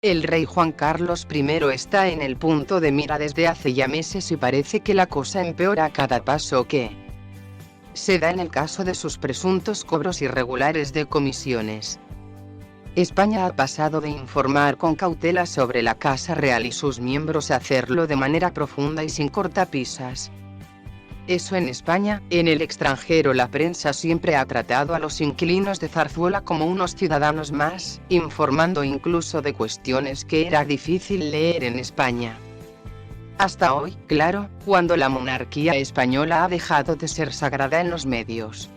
El rey Juan Carlos I está en el punto de mira desde hace ya meses y parece que la cosa empeora a cada paso que se da en el caso de sus presuntos cobros irregulares de comisiones. España ha pasado de informar con cautela sobre la Casa Real y sus miembros a hacerlo de manera profunda y sin cortapisas. Eso en España. En el extranjero la prensa siempre ha tratado a los inquilinos de Zarzuela como unos ciudadanos más, informando incluso de cuestiones que era difícil leer en España. Hasta hoy, claro, cuando la monarquía española ha dejado de ser sagrada en los medios.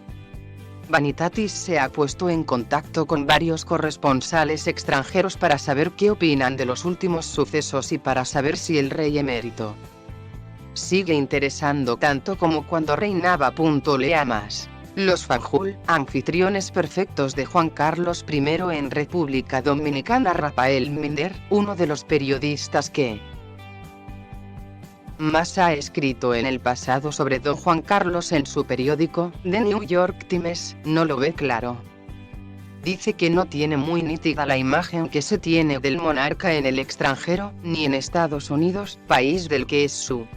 Vanitatis se ha puesto en contacto con varios corresponsales extranjeros para saber qué opinan de los últimos sucesos y para saber si el rey emérito sigue interesando tanto como cuando reinaba. Lea más. Los Fanjul, anfitriones perfectos de Juan Carlos I en República Dominicana. Rafael Minder, uno de los periodistas que más ha escrito en el pasado sobre don Juan Carlos en su periódico, The New York Times, no lo ve claro. Dice que no tiene muy nítida la imagen que se tiene del monarca en el extranjero, ni en Estados Unidos, país del que es su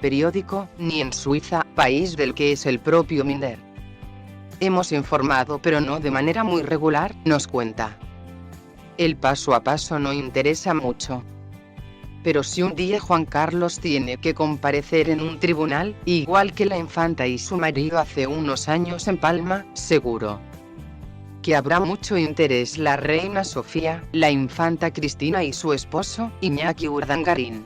periódico, ni en Suiza, país del que es el propio Minder. Hemos informado pero no de manera muy regular, nos cuenta. El paso a paso no interesa mucho. Pero si un día Juan Carlos tiene que comparecer en un tribunal, igual que la infanta y su marido hace unos años en Palma, seguro que habrá mucho interés la reina Sofía, la infanta Cristina y su esposo, Iñaki Urdangarín.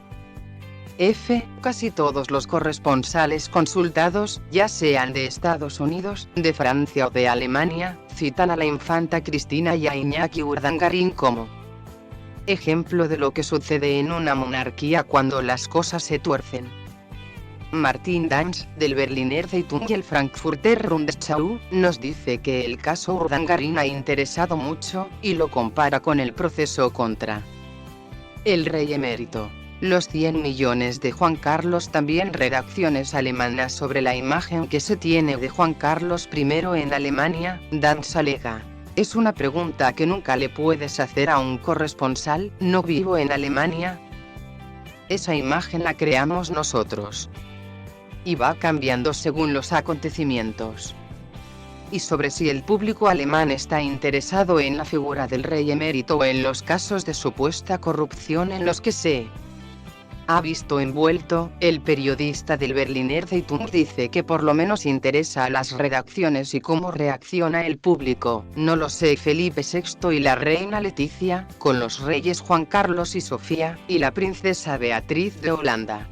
Casi todos los corresponsales consultados, ya sean de Estados Unidos, de Francia o de Alemania, citan a la infanta Cristina y a Iñaki Urdangarín como ejemplo de lo que sucede en una monarquía cuando las cosas se tuercen. Martin Danz, del Berliner Zeitung y el Frankfurter Rundschau, nos dice que el caso Urdangarín ha interesado mucho, y lo compara con el proceso contra el rey emérito. Los 100 millones de Juan Carlos. También redacciones alemanas sobre la imagen que se tiene de Juan Carlos I en Alemania. Danz alega: es una pregunta que nunca le puedes hacer a un corresponsal, no vivo en Alemania. Esa imagen la creamos nosotros. Y va cambiando según los acontecimientos. Y sobre si el público alemán está interesado en la figura del rey emérito o en los casos de supuesta corrupción en los que se ha visto envuelto, el periodista del Berliner Zeitung dice que por lo menos interesa a las redacciones y cómo reacciona el público. No lo sé. Felipe VI y la reina Leticia, con los reyes Juan Carlos y Sofía, y la princesa Beatriz de Holanda.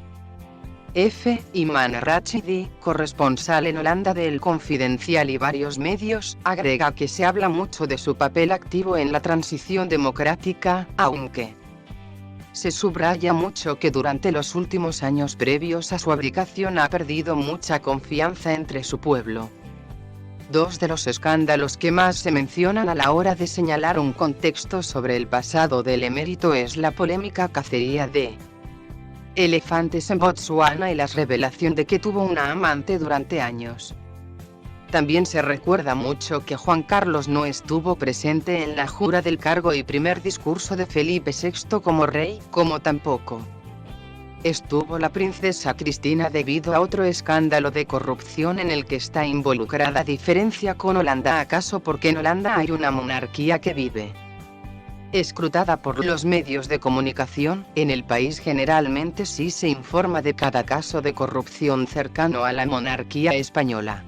Iman Rachidi, corresponsal en Holanda de El Confidencial y varios medios, agrega que se habla mucho de su papel activo en la transición democrática, aunque se subraya mucho que durante los últimos años previos a su abdicación ha perdido mucha confianza entre su pueblo. Dos de los escándalos que más se mencionan a la hora de señalar un contexto sobre el pasado del emérito es la polémica cacería de elefantes en Botsuana y la revelación de que tuvo una amante durante años. También se recuerda mucho que Juan Carlos no estuvo presente en la jura del cargo y primer discurso de Felipe VI como rey, como tampoco estuvo la princesa Cristina debido a otro escándalo de corrupción en el que está involucrada. Diferencia con Holanda. ¿Acaso porque en Holanda hay una monarquía que vive escrutada por los medios de comunicación? En el país generalmente sí se informa de cada caso de corrupción cercano a la monarquía española.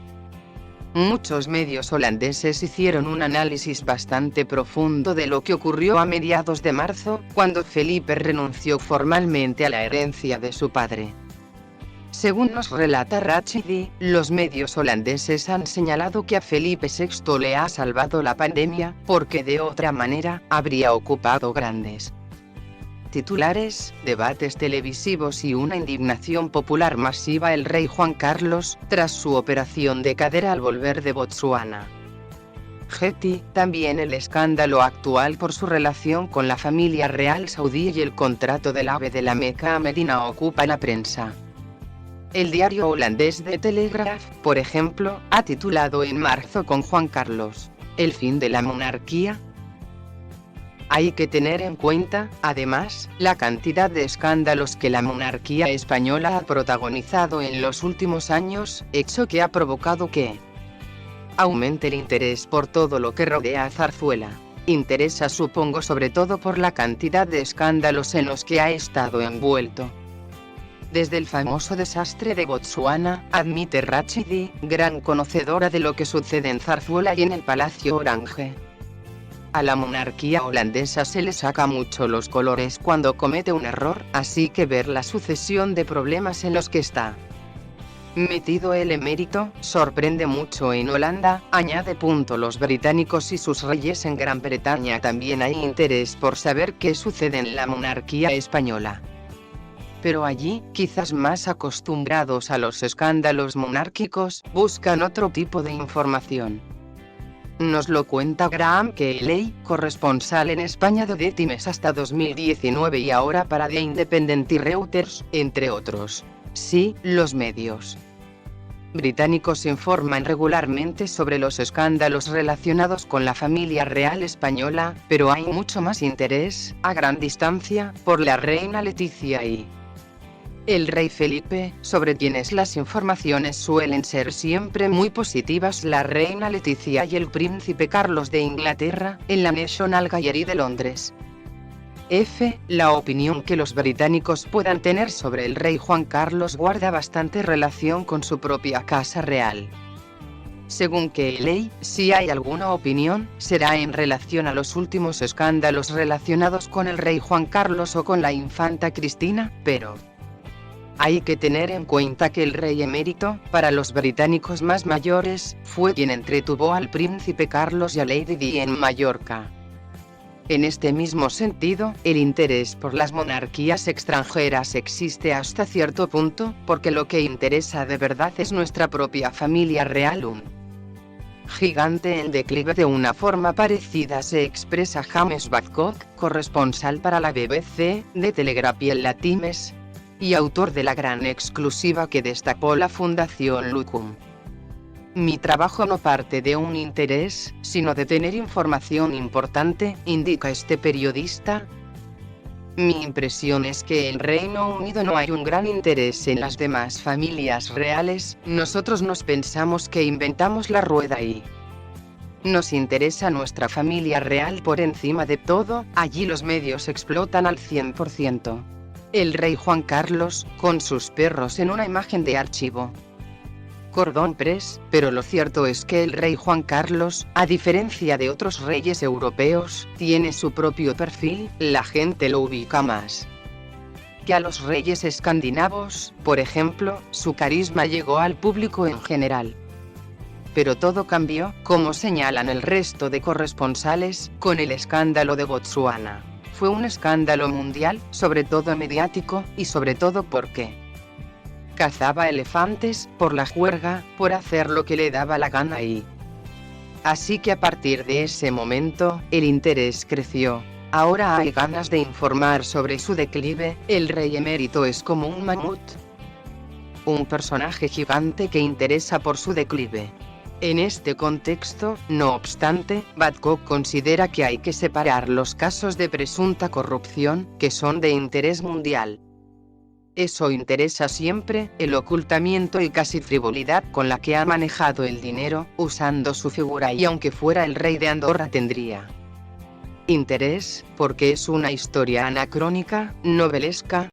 Muchos medios holandeses hicieron un análisis bastante profundo de lo que ocurrió a mediados de marzo, cuando Felipe renunció formalmente a la herencia de su padre. Según nos relata Rachidi, los medios holandeses han señalado que a Felipe VI le ha salvado la pandemia, porque de otra manera, habría ocupado grandes titulares, debates televisivos y una indignación popular masiva. El rey Juan Carlos, tras su operación de cadera al volver de Botsuana. Getty, también el escándalo actual por su relación con la familia real saudí y el contrato del AVE de la Meca a Medina ocupa la prensa. El diario holandés The Telegraph, por ejemplo, ha titulado en marzo con Juan Carlos, ¿el fin de la monarquía? Hay que tener en cuenta, además, la cantidad de escándalos que la monarquía española ha protagonizado en los últimos años, hecho que ha provocado que aumente el interés por todo lo que rodea a Zarzuela. Interesa, supongo, sobre todo por la cantidad de escándalos en los que ha estado envuelto. Desde el famoso desastre de Botsuana, admite Rachidi, gran conocedora de lo que sucede en Zarzuela y en el Palacio Orange. A la monarquía holandesa se le saca mucho los colores cuando comete un error, así que ver la sucesión de problemas en los que está metido el emérito sorprende mucho en Holanda, añade. Los británicos y sus reyes en Gran Bretaña también hay interés por saber qué sucede en la monarquía española. Pero allí, quizás más acostumbrados a los escándalos monárquicos, buscan otro tipo de información. Nos lo cuenta Graham Kelley, corresponsal en España de The Times hasta 2019 y ahora para The Independent y Reuters, entre otros. Sí, los medios británicos informan regularmente sobre los escándalos relacionados con la familia real española, pero hay mucho más interés, a gran distancia, por la reina Leticia y el rey Felipe, sobre quienes las informaciones suelen ser siempre muy positivas. La reina Leticia y el príncipe Carlos de Inglaterra, en la National Gallery de Londres. La opinión que los británicos puedan tener sobre el rey Juan Carlos guarda bastante relación con su propia casa real. Según Kelley, si hay alguna opinión, será en relación a los últimos escándalos relacionados con el rey Juan Carlos o con la infanta Cristina, pero hay que tener en cuenta que el rey emérito, para los británicos más mayores, fue quien entretuvo al príncipe Carlos y a Lady Di en Mallorca. En este mismo sentido, el interés por las monarquías extranjeras existe hasta cierto punto, porque lo que interesa de verdad es nuestra propia familia real. Un gigante en declive. De una forma parecida se expresa James Babcock, corresponsal para la BBC, de Telegraph y el The Times, y autor de la gran exclusiva que destapó la Fundación Lucum. Mi trabajo no parte de un interés, sino de tener información importante, indica este periodista. Mi impresión es que en Reino Unido no hay un gran interés en las demás familias reales. Nosotros nos pensamos que inventamos la rueda y nos interesa nuestra familia real por encima de todo. Allí los medios explotan al 100%. El rey Juan Carlos, con sus perros en una imagen de archivo. Cordón Press, pero lo cierto es que el rey Juan Carlos, a diferencia de otros reyes europeos, tiene su propio perfil. La gente lo ubica más que a los reyes escandinavos, por ejemplo. Su carisma llegó al público en general. Pero todo cambió, como señalan el resto de corresponsales, con el escándalo de Botsuana. Fue un escándalo mundial, sobre todo mediático, y sobre todo porque cazaba elefantes, por la juerga, por hacer lo que le daba la gana y así que a partir de ese momento, el interés creció. Ahora hay ganas de informar sobre su declive. El rey emérito es como un mamut, un personaje gigante que interesa por su declive. En este contexto, no obstante, Babcock considera que hay que separar los casos de presunta corrupción, que son de interés mundial. Eso interesa siempre, el ocultamiento y casi frivolidad con la que ha manejado el dinero, usando su figura, y aunque fuera el rey de Andorra tendría interés, porque es una historia anacrónica, novelesca,